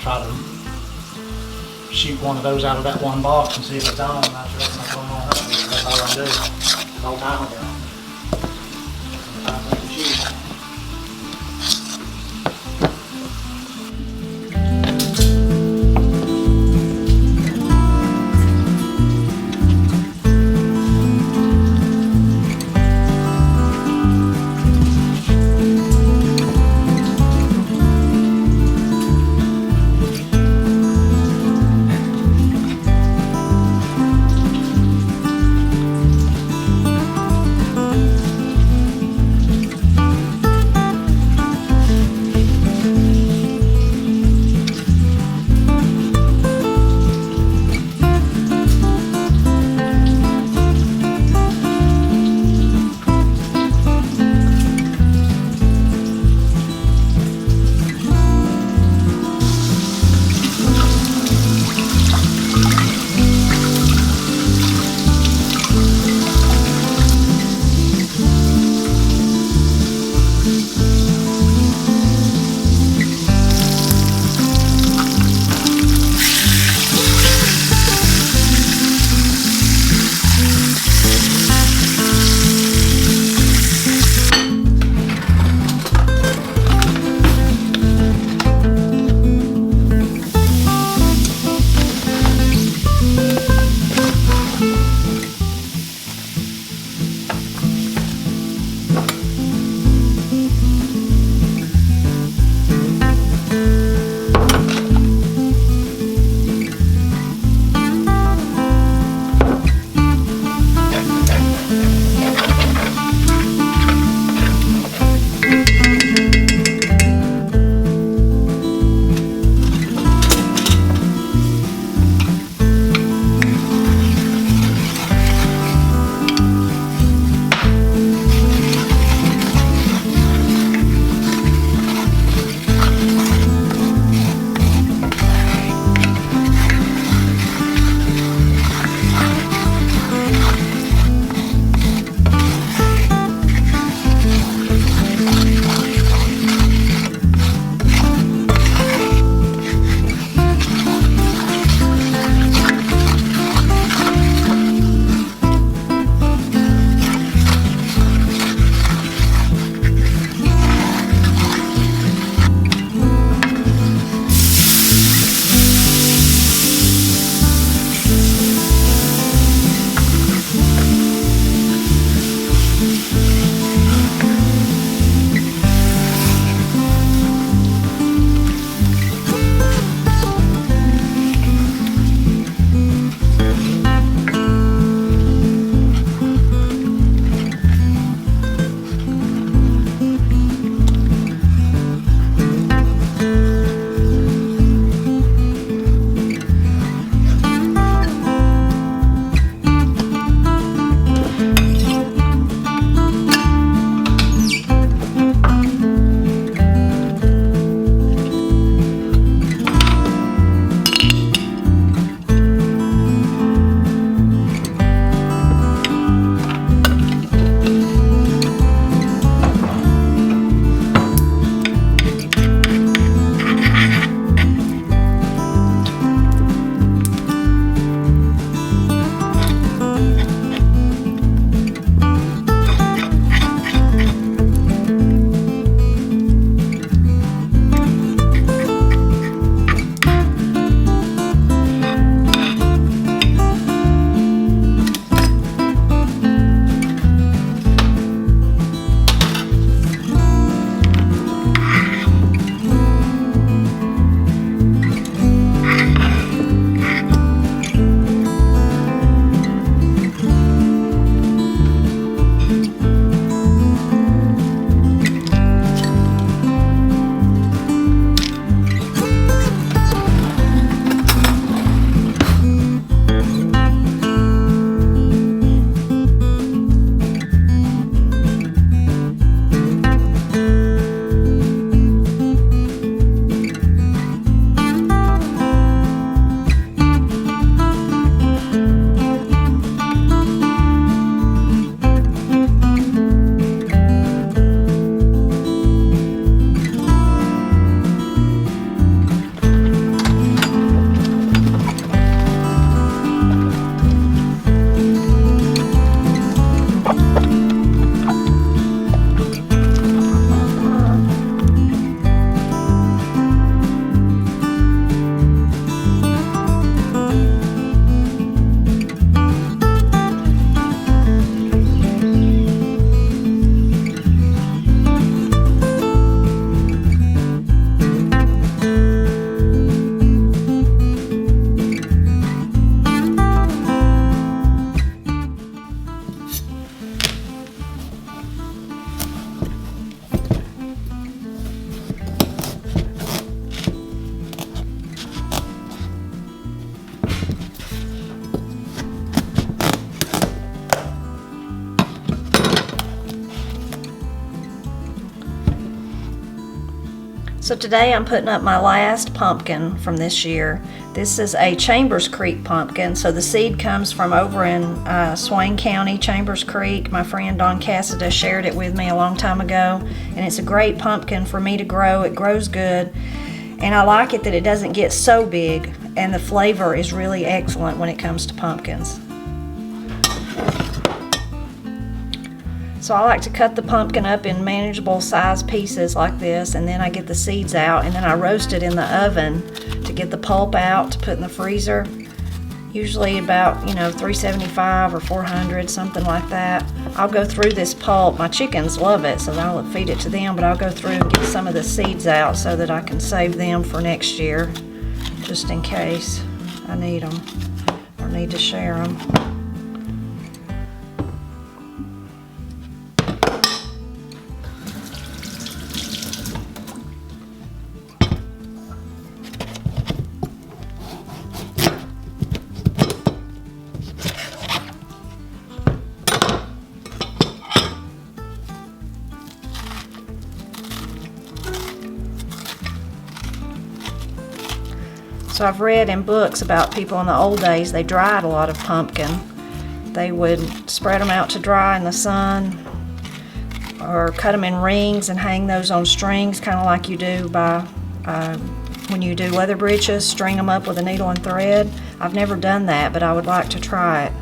try to shoot one of those out of that one box and see if it's on. That's what I'm going to do. That's all I'm doing. The whole time ago. Sometimes I can shoot. So today I'm putting up my last pumpkin from this year. This is a Chambers Creek pumpkin. So the seed comes from over in Swain County, Chambers Creek. My friend Don Cassida shared it with me a long time ago, and it's a great pumpkin for me to grow. It grows good, and I like it that it doesn't get so big, and the flavor is really excellent when it comes to pumpkins. So I like to cut the pumpkin up in manageable size pieces like this, and then I get the seeds out, and then I roast it in the oven to get the pulp out to put in the freezer. Usually about 375 or 400, something like that. I'll go through this pulp. My chickens love it, so I'll feed it to them, but I'll go through and get some of the seeds out so that I can save them for next year, just in case I need them or need to share them. So I've read in books about people in the old days, they dried a lot of pumpkin. They would spread them out to dry in the sun, or cut them in rings and hang those on strings, kind of like you do by when you do leather breeches, string them up with a needle and thread. I've never done that, but I would like to try it.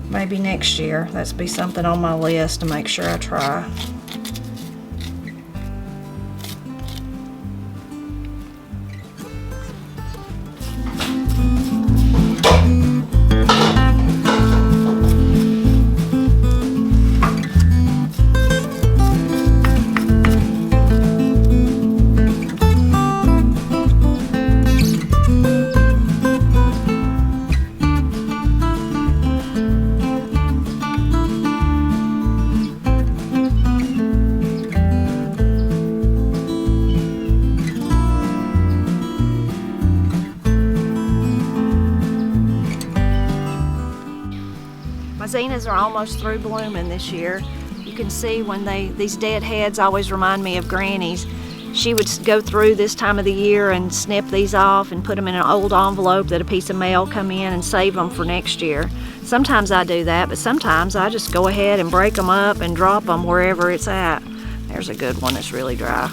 Maybe next year. That's be something on my list to make sure I try. My zinnias are almost through blooming this year. You can see when these dead heads always remind me of Granny's. She would go through this time of the year and snip these off and put them in an old envelope that a piece of mail come in and save them for next year. Sometimes I do that, but sometimes I just go ahead and break them up and drop them wherever it's at. There's a good one that's really dry.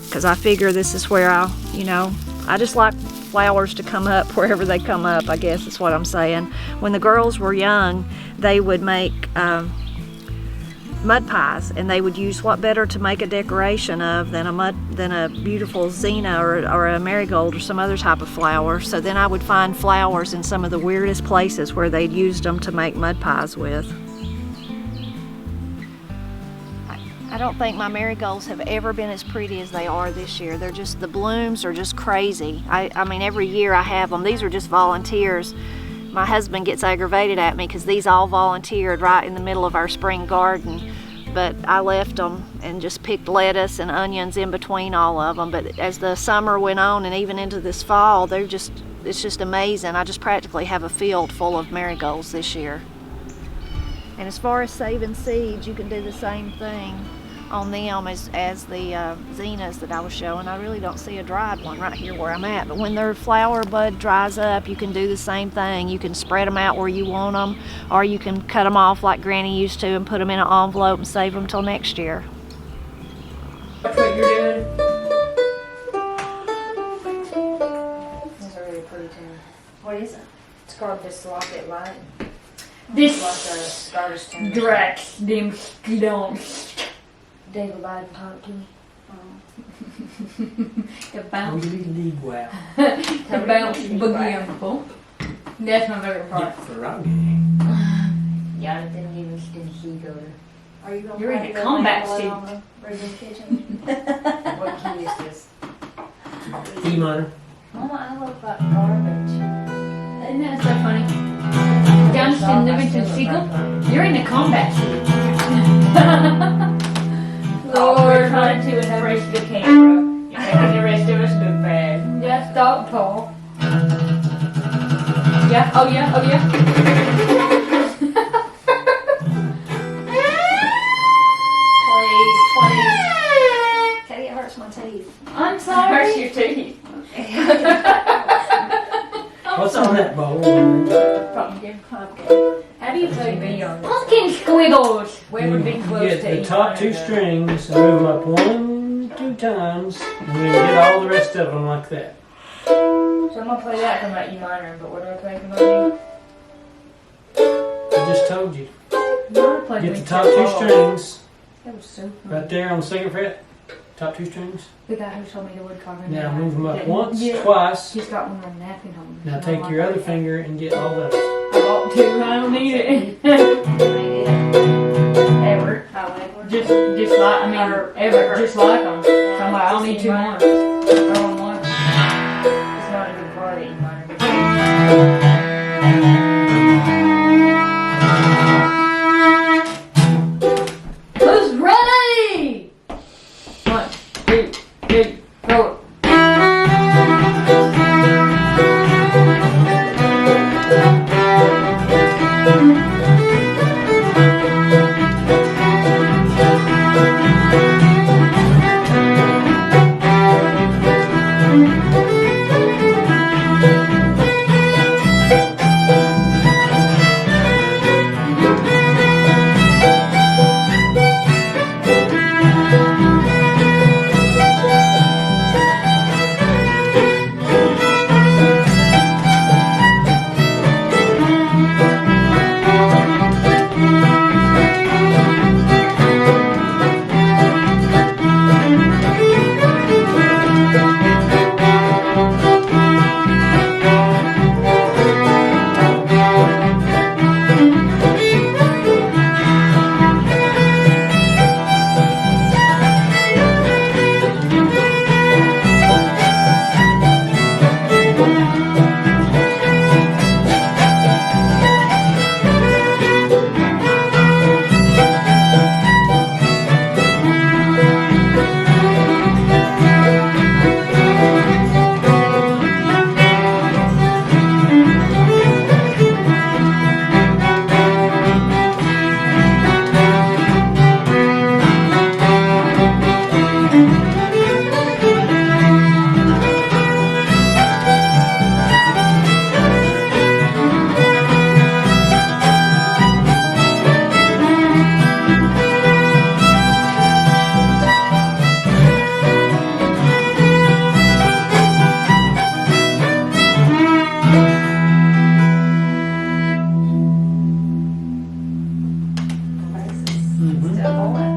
Because I figure this is where I just like flowers to come up wherever they come up, I guess is what I'm saying. When the girls were young, they would make mud pies, and they would use what better to make a decoration of than a beautiful zinnia or a marigold or some other type of flower. So then I would find flowers in some of the weirdest places where they'd used them to make mud pies with. I don't think my marigolds have ever been as pretty as they are this year. The blooms are just crazy. I mean, every year I have them. These are just volunteers. My husband gets aggravated at me because these all volunteered right in the middle of our spring garden. But I left them and just picked lettuce and onions in between all of them. But as the summer went on and even into this fall, it's just amazing. I just practically have a field full of marigolds this year. And as far as saving seeds, you can do the same thing on them as the zinnias that I was showing. I really don't see a dried one right here where I'm at, but when their flower bud dries up, you can do the same thing. You can spread them out where you want them, or you can cut them off like Granny used to and put them in an envelope and save them till next year. That's what you're doing? Those are really pretty too. What is it? It's called this Locket Light. This Like a starter's tender. Drax, them skunks. David Light Pumpkin. The bounce. Really well. The bounce boogie. That's my favorite part. Yeah, I didn't even get a key go to. Are you gonna You're in put a the combat light suit. on the Bridget's kitchen? What key is this? Key monitor. Mama, I look like garbage. Isn't that so funny? Johnston Livingston Siegel, you're in a combat suit. Lord, trying to embrace the camera. You're making the rest of us look bad. Yeah, stop, Paul. Yeah, oh yeah, oh yeah. Please, please. Katie, it hurts my your teeth. What's on that bowl? Pumpkin. How do you play video? Pumpkin squiggles. Where would be You close get to the each top one two of them? strings and move them up 1, 2 times, and then get all the rest of them like that. So I'm gonna play that from that E minor, but what do I play from that I just told you. No, I played Get the with top that 2 ball. strings That was so fun. right there on the 2nd fret. Top 2 strings. The guy who told me the wood carving. Now move them up didn't- once, Yeah. twice. He's got one on a napkin holder. Now I take don't your like other that. finger and get all those. I bought 2. I don't need it. Ever. Just like, I mean, ever. Just like them. So I'm like, I don't need 2 more. Throw them one. It's not a good part of the E minor. Who's ready? 1, 2, 3, 4. Mm-hmm. Still going.